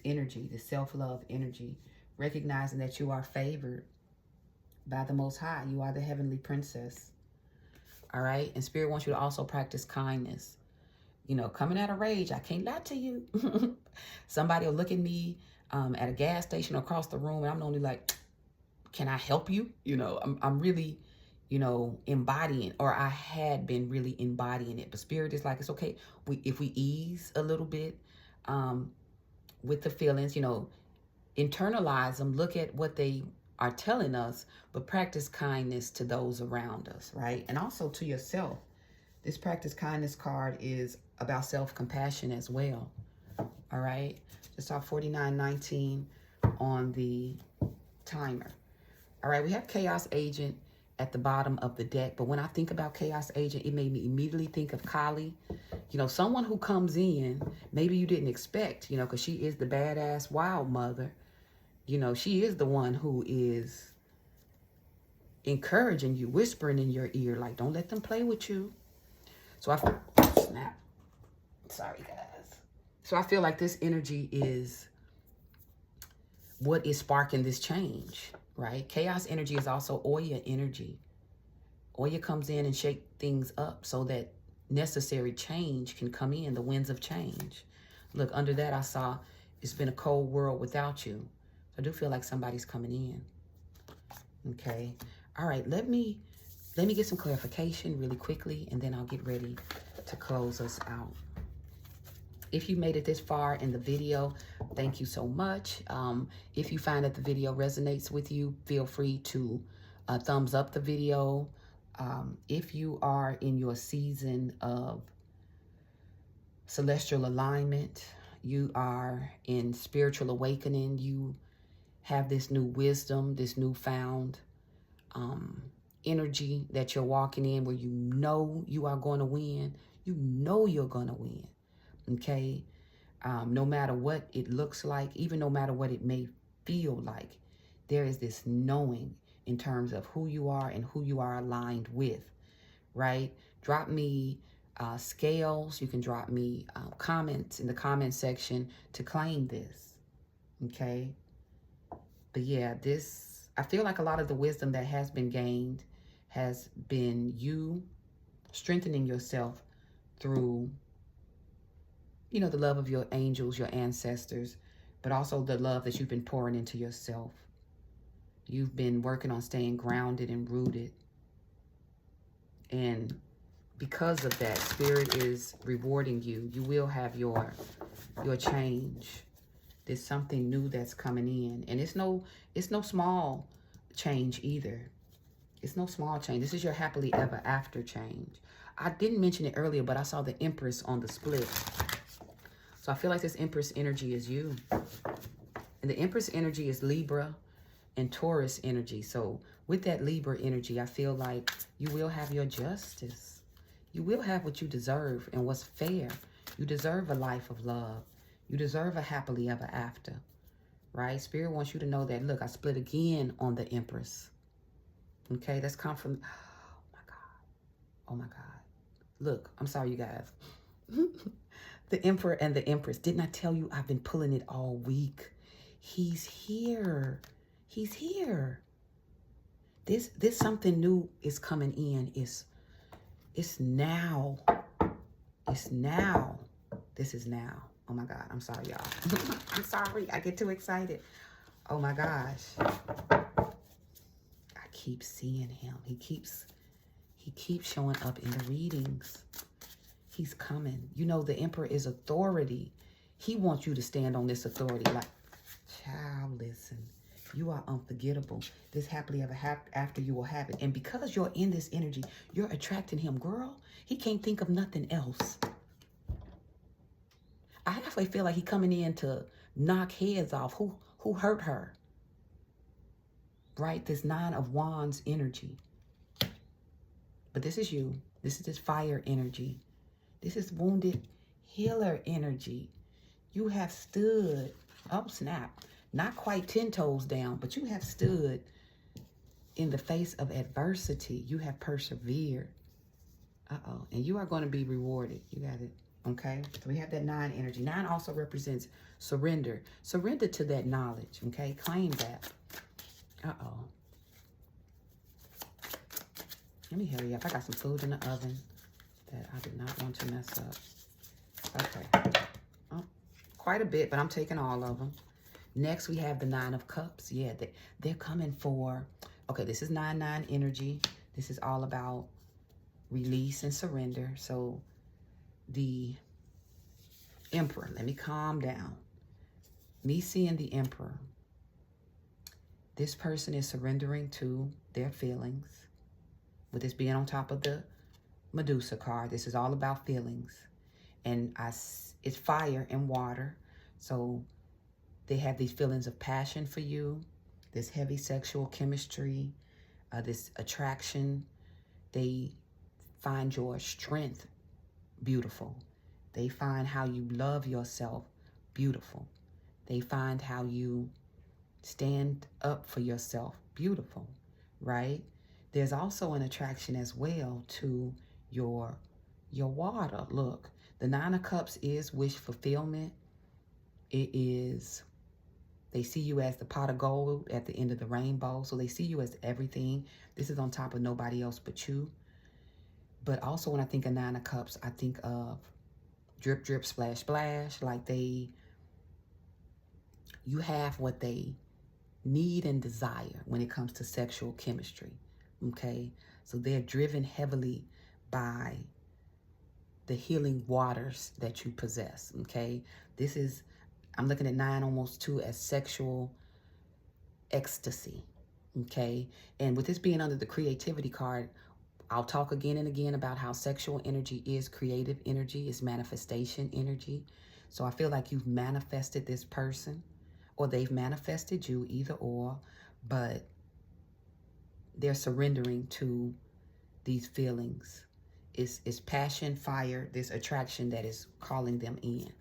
energy, this self-love energy, recognizing that you are favored by the Most High. You are the heavenly princess, all right? And Spirit wants you to also practice kindness. You know, coming out of rage, I can't lie to you. Somebody will look at me at a gas station across the room, and I'm only like, can I help you? You know, I'm really, you know, embodying, or I had been really embodying it. But Spirit is like, it's okay. If we ease a little bit with the feelings, you know, internalize them, look at what they are telling us, but practice kindness to those around us, right? And also to yourself. This practice kindness card is about self-compassion as well, all right? Just saw 4919 on the timer. All right, we have Chaos Agent at the bottom of the deck, but when I think about Chaos Agent, it made me immediately think of Kali. You know, someone who comes in, maybe you didn't expect, you know, because she is the badass wild mother. You know, she is the one who is encouraging you, whispering in your ear, like, don't let them play with you. So snap. Sorry, guys. So I feel like this energy is what is sparking this change. right? Chaos energy is also Oya energy. Oya comes in and shake things up so that necessary change can come in, the winds of change. Look, under that I saw it's been a cold world without you. I do feel like somebody's coming in. Okay. All right, let me get some clarification really quickly, and then I'll get ready to close us out. If you made it this far in the video, thank you so much. If you find that the video resonates with you, feel free to thumbs up the video. If you are in your season of celestial alignment, you are in spiritual awakening, you have this new wisdom, this newfound energy that you're walking in, where you know you are going to win. You know you're going to win. Okay? No matter what it looks like, even no matter what it may feel like, there is this knowing in terms of who you are and who you are aligned with, right? Drop me scales. You can drop me comments in the comment section to claim this, okay? But yeah, I feel like a lot of the wisdom that has been gained has been you strengthening yourself through, you know, the love of your angels, your ancestors, but also the love that you've been pouring into yourself. You've been working on staying grounded and rooted. And because of that, Spirit is rewarding you. You will have your change. There's something new that's coming in. And it's no small change either. It's no small change. This is your happily ever after change. I didn't mention it earlier, but I saw the Empress on the split. So I feel like this Empress energy is you. And the Empress energy is Libra and Taurus energy. So with that Libra energy, I feel like you will have your justice. You will have what you deserve and what's fair. You deserve a life of love. You deserve a happily ever after, right? Spirit wants you to know that, look, I split again on the Empress. Okay, that's come from, oh my God. Oh my God. Look, I'm sorry, you guys. The Emperor and the Empress. Didn't I tell you I've been pulling it all week? He's here. He's here. This something new is coming in. It's now. It's now. This is now. Oh my God. I'm sorry, y'all. I'm sorry. I get too excited. Oh my gosh. I keep seeing him. He keeps showing up in the readings. He's coming. You know, the Emperor is authority. He wants you to stand on this authority. Like, child, listen. You are unforgettable. This happily ever after you will have it. And because you're in this energy, you're attracting him. Girl, he can't think of nothing else. I halfway feel like he coming in to knock heads off. Who hurt her? Right? This 9 of Wands energy. But this is you. This is this fire energy. This is wounded healer energy. You have stood. Oh, snap. Not quite 10 toes down, but you have stood in the face of adversity. You have persevered. Uh-oh. And you are going to be rewarded. You got it. Okay? So we have that 9 energy. 9 also represents surrender. Surrender to that knowledge. Okay? Claim that. Uh-oh. Let me hurry up. I got some food in the oven that I did not want to mess up. Okay. Oh, quite a bit, but I'm taking all of them. Next, we have the 9 of Cups. Yeah, they're coming for... Okay, this is 9-9 energy. This is all about release and surrender. So, the Emperor. Let me calm down. Me seeing the Emperor. This person is surrendering to their feelings. With this being on top of the Medusa card, this is all about feelings. And it's fire and water. So they have these feelings of passion for you, this heavy sexual chemistry, this attraction. They find your strength beautiful. They find how you love yourself beautiful. They find how you stand up for yourself beautiful, right? There's also an attraction as well to your water. Look, the 9 of Cups is wish fulfillment. It is They see you as the pot of gold at the end of the rainbow. So they see you as everything. This is on top of nobody else but you. But also when I think of Nine of Cups, I think of drip, drip, splash, splash. Like you have what they need and desire when it comes to sexual chemistry. Okay? So they're driven heavily by the healing waters that you possess. Okay? This is, I'm looking at 9 almost 2 as sexual ecstasy. Okay? And with this being under the creativity card, I'll talk again and again about how sexual energy is creative energy, is manifestation energy. So I feel like you've manifested this person or they've manifested you, either or, but they're surrendering to these feelings. It's passion, fire, this attraction that is calling them in.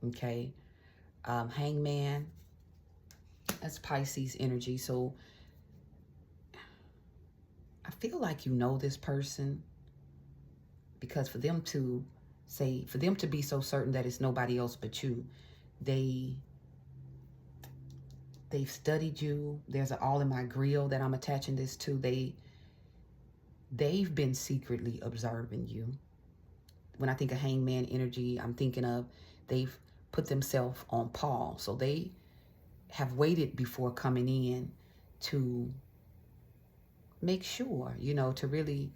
Okay? Hangman, that's Pisces energy. So I feel like you know this person, because for them to be so certain that it's nobody else but you, they've studied you. There's an all in my grill that I'm attaching this to. They've been secretly observing you. When I think of hangman energy, I'm thinking of they've put themselves on pause. So they have waited before coming in to make sure, to really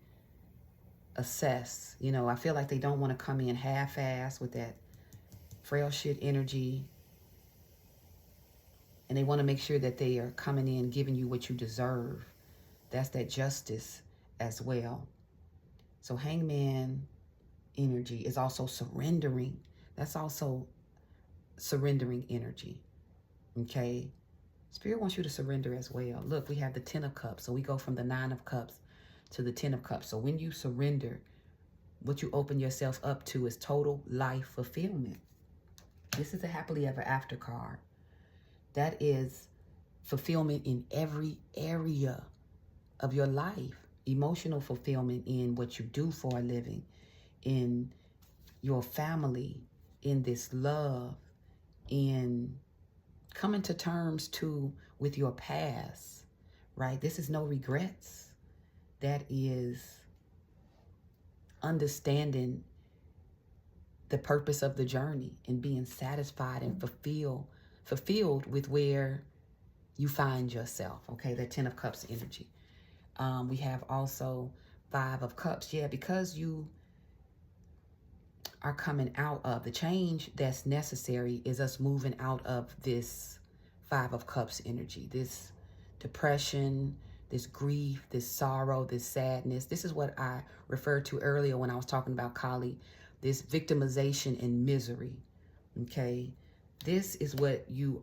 assess. I feel like they don't want to come in half-assed with that frail shit energy. And they want to make sure that they are coming in giving you what you deserve. That's that justice as well. So hangman energy is also surrendering. That's also surrendering energy. Okay? Spirit wants you to surrender as well. Look, we have the 10 of Cups. So we go from the 9 of Cups to the 10 of Cups. So when you surrender, what you open yourself up to is total life fulfillment. This is a happily ever after card. That is fulfillment in every area of your life. Emotional fulfillment in what you do for a living, in your family, in this love, in coming to terms with your past, right? This is no regrets. That is understanding the purpose of the journey and being satisfied and fulfilled with where you find yourself. Okay, that 10 of Cups energy. We have also 5 of Cups. Yeah, because you are coming out of the change that's necessary is us moving out of this 5 of Cups energy, this depression, this grief, this sorrow, this sadness. This is what I referred to earlier when I was talking about Kali, this victimization and misery. Okay, this is what you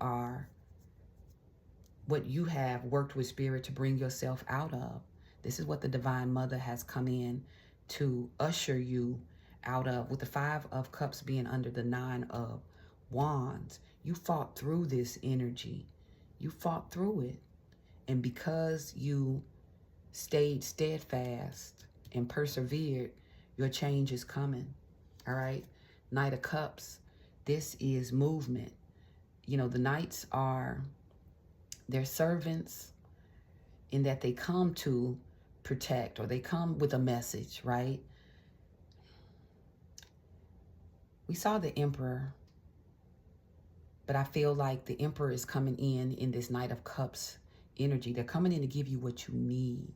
have worked with Spirit to bring yourself out of. This is what the Divine Mother has come in to usher you out of, with the 5 of Cups being under the 9 of Wands. You fought through this energy. You fought through it. And because you stayed steadfast and persevered, your change is coming. All right? Knight of Cups. This is movement. The Knights they're servants in that they come to protect, or they come with a message, right? We saw the Emperor, but I feel like the Emperor is coming in this Knight of Cups energy. They're coming in to give you what you need.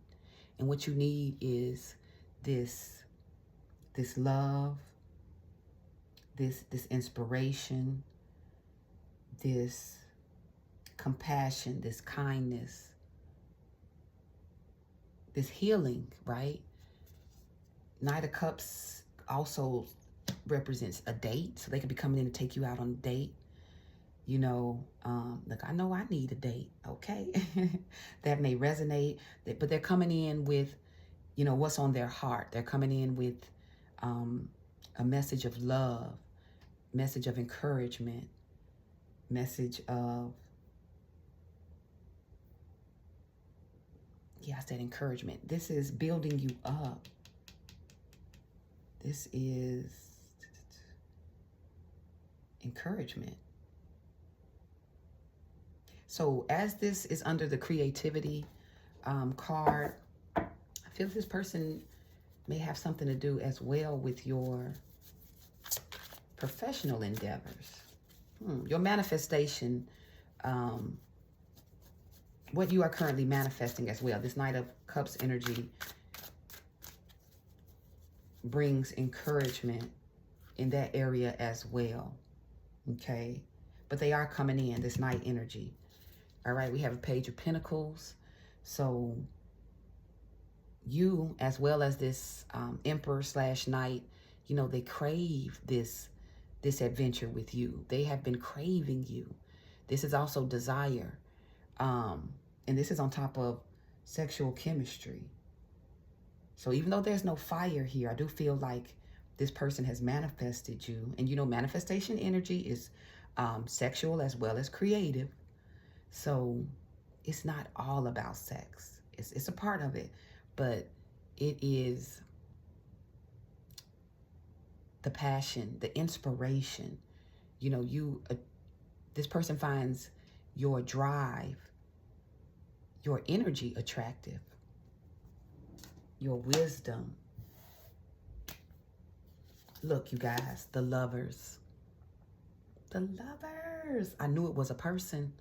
And what you need is this love, this inspiration, this compassion, this kindness, this healing, right? Knight of Cups also represents a date. So they could be coming in to take you out on a date. Look, I know I need a date, okay? That may resonate, but they're coming in with, what's on their heart. They're coming in with a message of love, message of encouragement, message of, I said encouragement. This is building you up. This is encouragement. So as this is under the creativity card, I feel this person may have something to do as well with your professional endeavors. Your manifestation, what you are currently manifesting as well. This Knight of Cups energy brings encouragement in that area as well. Okay? But they are coming in, this Knight energy. All right, we have a Page of Pentacles. So you, as well as this Emperor / Knight, you know, they crave this adventure with you. They have been craving you. This is also desire. And this is on top of sexual chemistry. So even though there's no fire here, I do feel like this person has manifested you. And you know, manifestation energy is sexual as well as creative. So it's not all about sex. It's a part of it, but it is the passion, the inspiration. You know, this person finds your drive, your energy attractive, your wisdom. Look, you guys, the lovers. The lovers. I knew it was a person.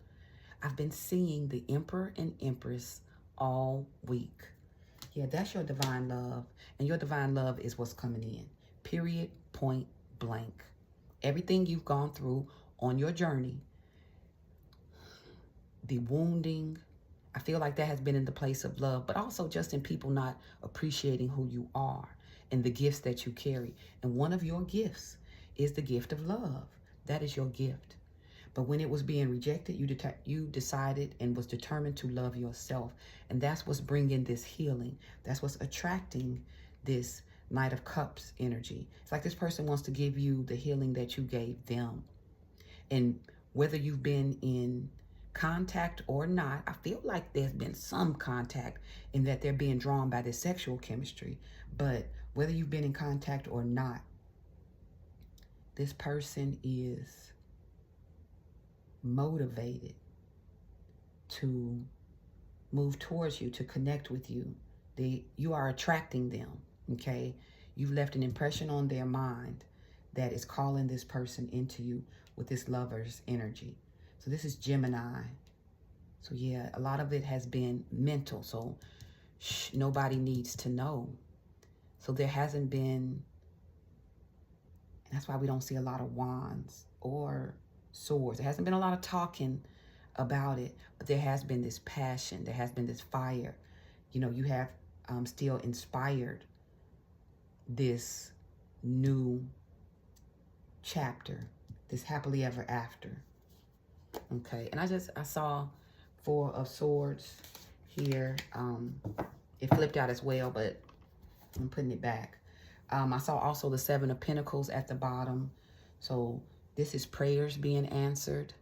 I've been seeing the Emperor and Empress all week. Yeah, that's your divine love. And your divine love is what's coming in. Period, point blank. Everything you've gone through on your journey, the wounding, I feel like that has been in the place of love, but also just in people not appreciating who you are and the gifts that you carry. And one of your gifts is the gift of love. That is your gift. But when it was being rejected, you decided and was determined to love yourself. And that's what's bringing this healing. That's what's attracting this Knight of Cups energy. It's like this person wants to give you the healing that you gave them. And whether you've been in contact or not, I feel like there's been some contact in that they're being drawn by this sexual chemistry. But whether you've been in contact or not, this person is motivated to move towards you, to connect with you. You are attracting them, okay? You've left an impression on their mind that is calling this person into you with this lover's energy. So this is Gemini. So yeah, a lot of it has been mental. So nobody needs to know. So there hasn't been, and that's why we don't see a lot of wands or swords. There hasn't been a lot of talking about it, but there has been this passion. There has been this fire. You know, you have still inspired this new chapter, this happily ever after. Okay, and I saw 4 of Swords here. It flipped out as well, but I'm putting it back. I saw also the 7 of Pentacles at the bottom. So this is prayers being answered.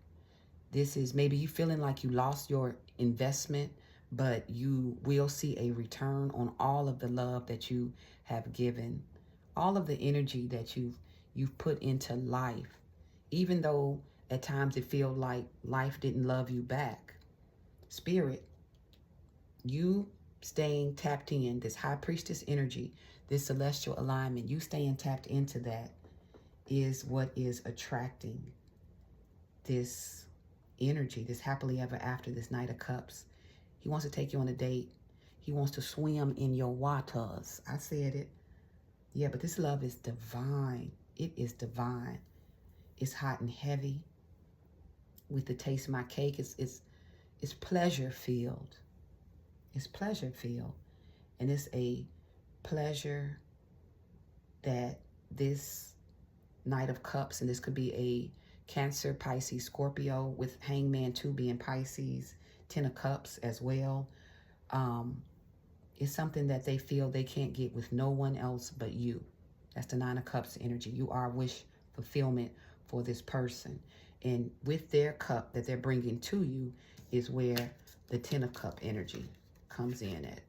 This is maybe you feeling like you lost your investment, but you will see a return on all of the love that you have given, all of the energy that you've put into life, even though at times it feels like life didn't love you back. Spirit, you staying tapped in, this high priestess energy, this celestial alignment, you staying tapped into that is what is attracting this energy, this happily ever after, this Knight of Cups. He wants to take you on a date. He wants to swim in your waters. I said it. Yeah, but this love is divine. It is divine. It's hot and heavy. With the taste of my cake, it's pleasure filled. It's pleasure filled. And it's a pleasure that this Knight of Cups, and this could be a Cancer, Pisces, Scorpio, with Hangman 2 being Pisces, 10 of Cups as well. It's something that they feel they can't get with no one else but you. That's the 9 of Cups energy. You are wish fulfillment for this person. And with their cup that they're bringing to you is where the 10 of Cup energy comes in at.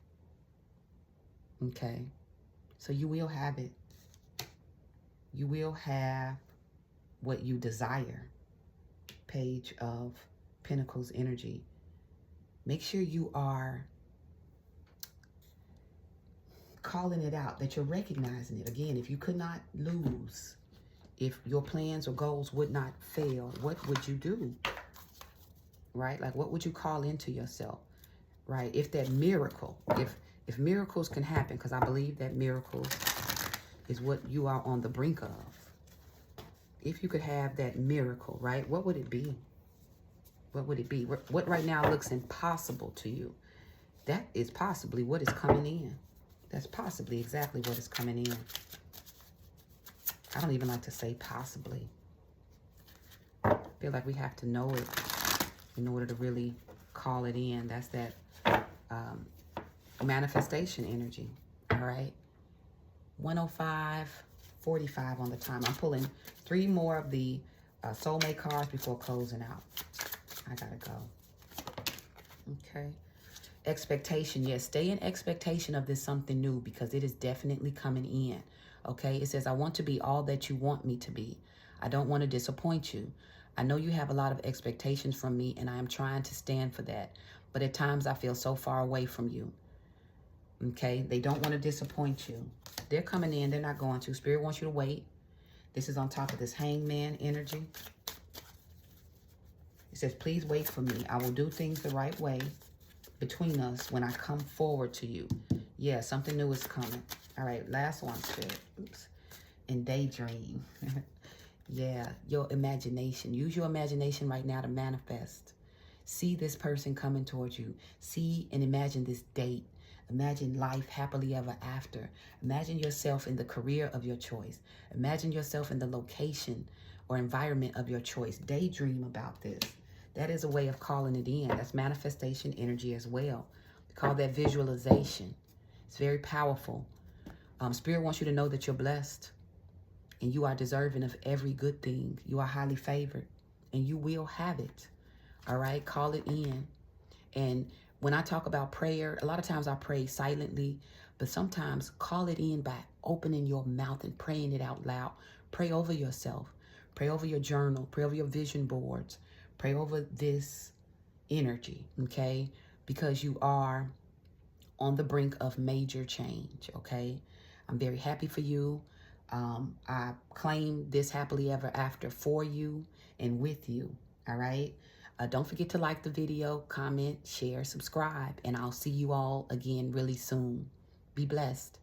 Okay? So you will have it. You will have what you desire. Page of Pentacles energy. Make sure you are calling it out, that you're recognizing it. Again, if you could not lose, if your plans or goals would not fail, what would you do? Right? Like, what would you call into yourself? Right? If that miracle, if miracles can happen, because I believe that miracles is what you are on the brink of. If you could have that miracle, right? What would it be? What would it be? What right now looks impossible to you? That is possibly what is coming in. That's possibly exactly what is coming in. I don't even like to say possibly. I feel like we have to know it in order to really call it in. That's that manifestation energy. All right. 105:45 on the time. I'm pulling 3 more of the soulmate cards before closing out. I gotta go. Okay. Expectation. Yes, stay in expectation of this something new, because it is definitely coming in. Okay. It says, I want to be all that you want me to be. I don't want to disappoint you. I know you have a lot of expectations from me, and I am trying to stand for that. But at times I feel so far away from you. Okay. They don't want to disappoint you. They're coming in. They're not going to. Spirit wants you to wait. This is on top of this hangman energy. It says, please wait for me. I will do things the right way between us when I come forward to you. Yeah, something new is coming. All right, last one, Spirit. Oops. And daydream. Yeah, your imagination. Use your imagination right now to manifest. See this person coming towards you. See and imagine this date. Imagine life happily ever after. Imagine yourself in the career of your choice. Imagine yourself in the location or environment of your choice. Daydream about this. That is a way of calling it in. That's manifestation energy as well. We call that visualization. It's very powerful. Spirit wants you to know that you're blessed and you are deserving of every good thing. You are highly favored and you will have it. All right, call it in. And when I talk about prayer, a lot of times I pray silently, but sometimes call it in by opening your mouth and praying it out loud. Pray over yourself. Pray over your journal. Pray over your vision boards. Pray over this energy, okay? Because you are on the brink of major change, okay? I'm very happy for you. I claim this happily ever after for you and with you, all right? Don't forget to like the video, comment, share, subscribe, and I'll see you all again really soon. Be blessed.